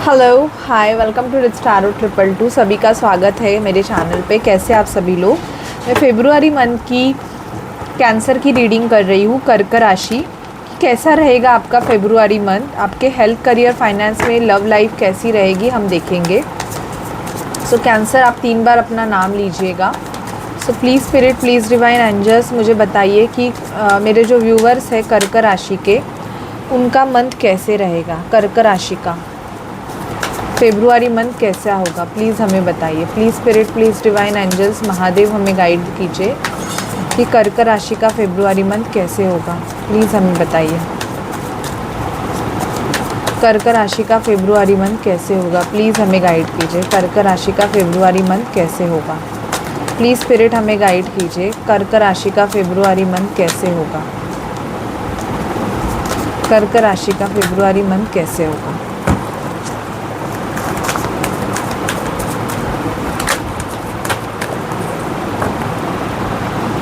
Hello hi welcome to Rich Tarot 222। सभी का स्वागत है मेरे चैनल पे। कैसे आप सभी लोग। मैं फेब्रुआरी मंथ की कैंसर की रीडिंग कर रही हूँ, कर्क राशि कि कैसा रहेगा आपका फेब्रुआरी मंथ। आपके हेल्थ, करियर, फाइनेंस में, लव लाइफ कैसी रहेगी हम देखेंगे। सो कैंसर, आप 3 बार अपना नाम लीजिएगा। So please spirit, please divine angels मुझे बताइए कि मेरे जो व्यूवर्स हैं कर्क राशि के, उनका मंथ कैसे रहेगा। कर्क राशि का फेब्रुआरी मंथ कैसा होगा, प्लीज़ हमें बताइए। Please spirit, please divine angels, Mahadev हमें गाइड कीजिए कि कर्क राशि का फेब्रुआरी मंथ कैसे होगा। प्लीज़ हमें बताइए कर्क राशि का फेब्रुआरी मंथ कैसे होगा। प्लीज़ हमें गाइड कीजिए कर्क राशि का फेब्रुआरी मंथ कैसे होगा। प्लीज़ स्पिरिट हमें गाइड कीजिए कर्क राशि का फेब्रुआरी मंथ कैसे होगा। कर्क राशि का फेब्रुआरी मंथ कैसे होगा।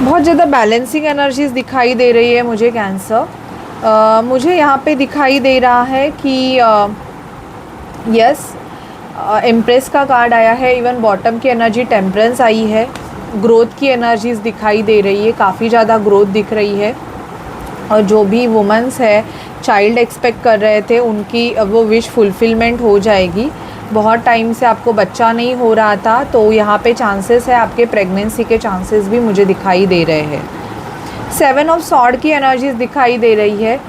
बहुत ज़्यादा बैलेंसिंग एनर्जीज दिखाई दे रही है मुझे कैंसर। मुझे यहाँ पे दिखाई दे रहा है कि यस, एम्प्रेस का कार्ड आया है। इवन बॉटम की एनर्जी टेम्परेंस आई है। ग्रोथ की एनर्जीज दिखाई दे रही है, काफ़ी ज़्यादा ग्रोथ दिख रही है। और जो भी वुमेंस है चाइल्ड एक्सपेक्ट कर रहे थे, उनकी वो विश फुलफिलमेंट हो जाएगी। बहुत टाइम से आपको बच्चा नहीं हो रहा था, तो यहाँ पे चांसेस है आपके प्रेगनेंसी के चांसेस भी मुझे दिखाई दे रहे हैं। 7 ऑफ सॉर्ड की एनर्जीज दिखाई दे रही है।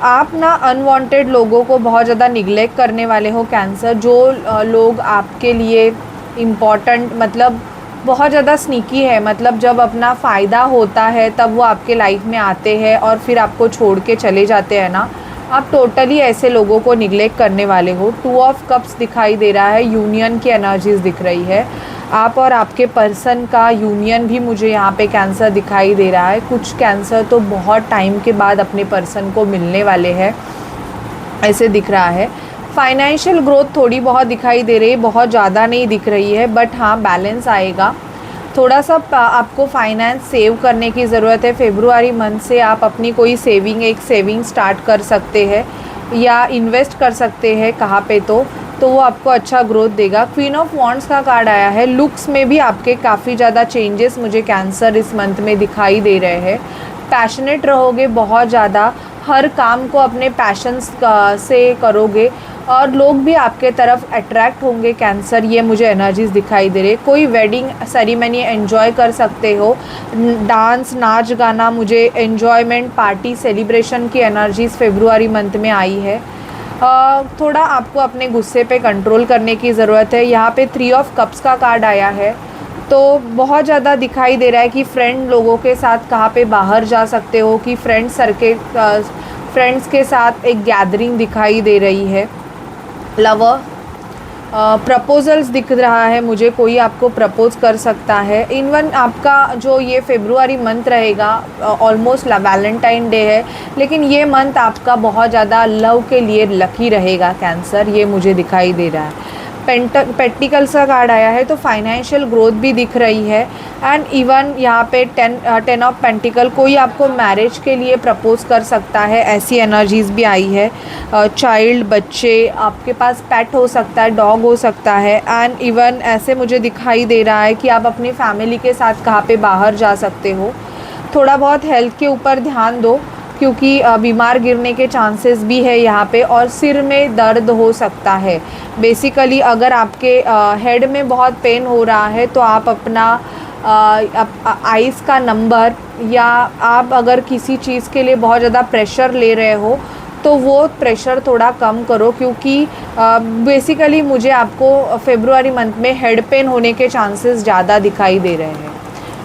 आप ना अनवांटेड लोगों को बहुत ज़्यादा निगलेक्ट करने वाले हो कैंसर। जो लोग आपके लिए इम्पॉर्टेंट, मतलब बहुत ज़्यादा स्नीकी है, मतलब जब अपना फ़ायदा होता है तब वो आपके लाइफ में आते हैं और फिर आपको छोड़ के चले जाते हैं ना। आप टोटली ऐसे लोगों को निगलेक्ट करने वाले हो। 2 ऑफ कप्स दिखाई दे रहा है। यूनियन की एनर्जीज दिख रही है। आप और आपके पर्सन का यूनियन भी मुझे यहाँ पे कैंसर दिखाई दे रहा है। कुछ कैंसर तो बहुत टाइम के बाद अपने पर्सन को मिलने वाले हैं, ऐसे दिख रहा है। फाइनेंशियल ग्रोथ थोड़ी बहुत दिखाई दे रही है, बहुत ज़्यादा नहीं दिख रही है, बट हाँ बैलेंस आएगा। थोड़ा सा आपको फाइनेंस सेव करने की ज़रूरत है। फेब्रुआरी मंथ से आप अपनी कोई एक सेविंग स्टार्ट कर सकते हैं या इन्वेस्ट कर सकते हैं कहाँ पे, तो वो आपको अच्छा ग्रोथ देगा। क्वीन ऑफ वॉन्ड्स का कार्ड आया है। लुक्स में भी आपके काफ़ी ज़्यादा चेंजेस मुझे कैंसर इस मंथ में दिखाई दे रहे हैं। पैशनेट रहोगे बहुत ज़्यादा, हर काम को अपने पैशंस से करोगे और लोग भी आपके तरफ अट्रैक्ट होंगे कैंसर, ये मुझे एनर्जीज दिखाई दे रही है। कोई वेडिंग सेरेमनी एंजॉय कर सकते हो। डांस, नाच गाना, मुझे एंजॉयमेंट, पार्टी, सेलिब्रेशन की एनर्जीज फेब्रुआरी मंथ में आई है। थोड़ा आपको अपने गुस्से पे कंट्रोल करने की ज़रूरत है। यहाँ पे 3 ऑफ कप्स का कार्ड आया है, तो बहुत ज़्यादा दिखाई दे रहा है कि फ्रेंड लोगों के साथ कहाँ पे बाहर जा सकते हो, कि फ्रेंड्स के साथ एक गैदरिंग दिखाई दे रही है। लवर, प्रपोजल्स दिख रहा है मुझे, कोई आपको प्रपोज कर सकता है। इवन आपका जो ये फेब्रुआरी मंथ रहेगा, ऑलमोस्ट वैलेंटाइन डे है, लेकिन ये मंथ आपका बहुत ज़्यादा लव के लिए लकी रहेगा कैंसर, ये मुझे दिखाई दे रहा है। पेंटिकल्स का कार्ड आया है, तो फाइनेंशियल ग्रोथ भी दिख रही है। एंड इवन यहाँ पे 10 ऑफ पेंटिकल, कोई आपको मैरिज के लिए प्रपोज कर सकता है, ऐसी एनर्जीज भी आई है। चाइल्ड, बच्चे, आपके पास पेट हो सकता है, डॉग हो सकता है। एंड इवन ऐसे मुझे दिखाई दे रहा है कि आप अपनी फैमिली के साथ कहाँ पे बाहर जा सकते हो। थोड़ा बहुत हेल्थ के ऊपर ध्यान दो, क्योंकि बीमार गिरने के चांसेस भी है यहाँ पे, और सिर में दर्द हो सकता है। बेसिकली अगर आपके हेड में बहुत पेन हो रहा है, तो आप अपना आइज़ का नंबर, या आप अगर किसी चीज़ के लिए बहुत ज़्यादा प्रेशर ले रहे हो तो वो प्रेशर थोड़ा कम करो, क्योंकि बेसिकली मुझे आपको फेब्रुआरी मंथ में हेड पेन होने के चांसेस ज़्यादा दिखाई दे रहे हैं।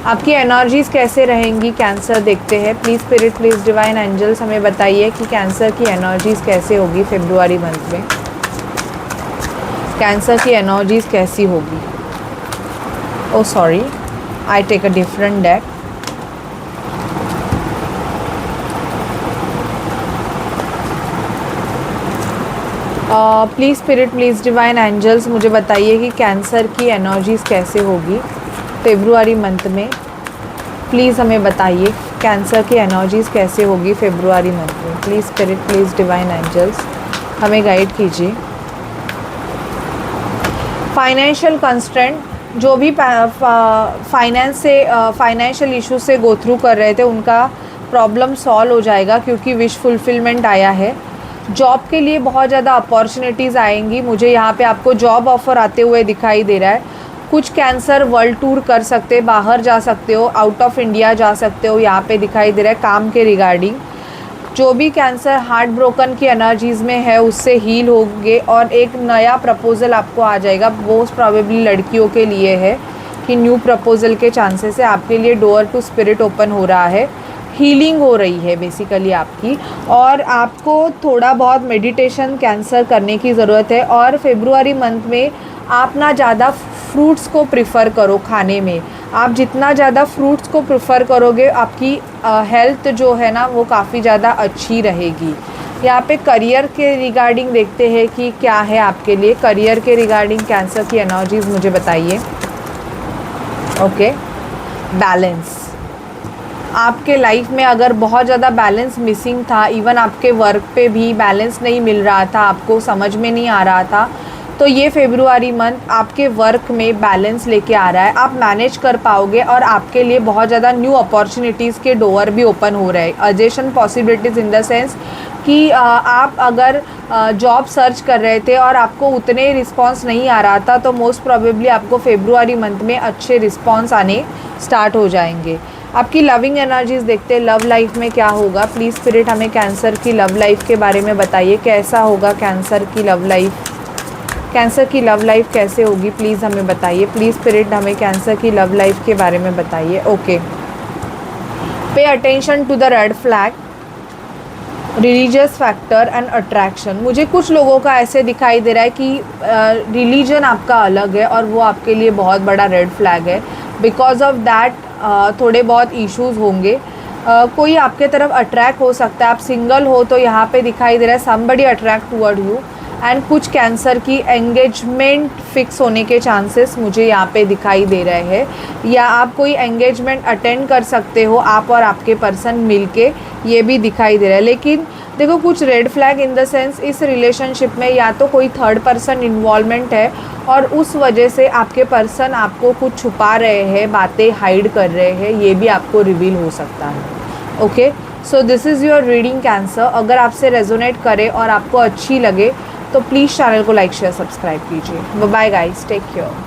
आपकी एनर्जीज़ कैसे रहेंगी कैंसर, देखते हैं। Please spirit, please divine angels हमें बताइए कि कैंसर की एनर्जीज़ कैसे होगी फेब्रुआरी मंथ में। कैंसर की एनर्जीज़ कैसी होगी। Oh sorry, I take a different deck. Please spirit, please divine angels मुझे बताइए कि कैंसर की एनर्जीज़ कैसे होगी फेब्रुआरी मंथ में। प्लीज़ हमें बताइए कैंसर की एनर्जीज़ कैसे होगी फेब्रुआरी मंथ में। Please spirit, please divine angels हमें गाइड कीजिए। फाइनेंशियल कंस्ट्रेंट, जो भी फाइनेंशियल इशू से गो थ्रू कर रहे थे उनका प्रॉब्लम सॉल्व हो जाएगा क्योंकि विश फुलफिलमेंट आया है। जॉब के लिए बहुत ज़्यादा अपॉर्चुनिटीज़ आएंगी, मुझे यहाँ पे आपको जॉब ऑफ़र आते हुए दिखाई दे रहा है। कुछ कैंसर वर्ल्ड टूर कर सकते हैं, बाहर जा सकते हो, आउट ऑफ इंडिया जा सकते हो, यहाँ पे दिखाई दे रहा है काम के रिगार्डिंग। जो भी कैंसर हार्ट ब्रोकन की एनर्जीज़ में है उससे हील होंगे और एक नया प्रपोज़ल आपको आ जाएगा। मोस्ट प्रॉबेबली लड़कियों के लिए है कि न्यू प्रपोज़ल के चांसेस है, आपके लिए डोर टू स्पिरिट ओपन हो रहा है, हीलिंग हो रही है बेसिकली आपकी। और आपको थोड़ा बहुत मेडिटेशन कैंसर करने की ज़रूरत है। और फेब्रुआरी मंथ में आप ना ज़्यादा फ्रूट्स को प्रिफ़र करो खाने में। आप जितना ज़्यादा फ्रूट्स को प्रिफ़र करोगे आपकी हेल्थ जो है ना वो काफ़ी ज़्यादा अच्छी रहेगी। यहाँ पे करियर के रिगार्डिंग देखते हैं कि क्या है आपके लिए। करियर के रिगार्डिंग कैंसर की एनर्जीज़ मुझे बताइए। Okay, balance. आपके लाइफ में अगर बहुत ज़्यादा बैलेंस मिसिंग था, इवन आपके वर्क पे भी बैलेंस नहीं मिल रहा था, आपको समझ में नहीं आ रहा था, तो ये फेब्रुआरी मंथ आपके वर्क में बैलेंस लेके आ रहा है। आप मैनेज कर पाओगे और आपके लिए बहुत ज़्यादा न्यू अपॉर्चुनिटीज़ के डोर भी ओपन हो रहे हैं। एडजेशन पॉसिबिलिटीज़ इन द सेंस कि आप अगर जॉब सर्च कर रहे थे और आपको उतने रिस्पांस नहीं आ रहा था, तो मोस्ट प्रोबेबली आपको फेब्रुआरी मंथ में अच्छे रिस्पांस आने स्टार्ट हो जाएंगे। आपकी लविंग एनर्जीज़ देखते हैं, लव लाइफ में क्या होगा। प्लीज़ स्पिरिट हमें कैंसर की लव लाइफ के बारे में बताइए, कैसा होगा कैंसर की लव लाइफ। कैंसर की लव लाइफ कैसे होगी प्लीज़ हमें बताइए। प्लीज़ स्पिरिट हमें कैंसर की लव लाइफ के बारे में बताइए। Okay, pay attention to the red flag, religious factor and attraction. मुझे कुछ लोगों का ऐसे दिखाई दे रहा है कि रिलीजन आपका अलग है और वो आपके लिए बहुत बड़ा रेड फ्लैग है। बिकॉज ऑफ दैट थोड़े बहुत इश्यूज़ होंगे। कोई आपके तरफ अट्रैक्ट हो सकता है। आप सिंगल हो तो यहाँ पे दिखाई दे रहा है somebody attract toward you. And कुछ कैंसर की एंगेजमेंट फिक्स होने के चांसेस मुझे यहाँ पे दिखाई दे रहे हैं, या आप कोई एंगेजमेंट अटेंड कर सकते हो आप और आपके पर्सन मिलके, ये भी दिखाई दे रहा है। लेकिन देखो कुछ red flag in the sense इस रिलेशनशिप में या तो कोई थर्ड पर्सन इन्वॉल्वमेंट है और उस वजह से आपके पर्सन आपको कुछ छुपा रहे हैं, बातें हाइड कर रहे हैं, ये भी आपको रिवील हो सकता है। Okay, so this is your reading cancer. अगर आपसे रेजोनेट करे और आपको अच्छी लगे तो प्लीज़ चैनल को लाइक शेयर सब्सक्राइब कीजिए। Bye guys, take care.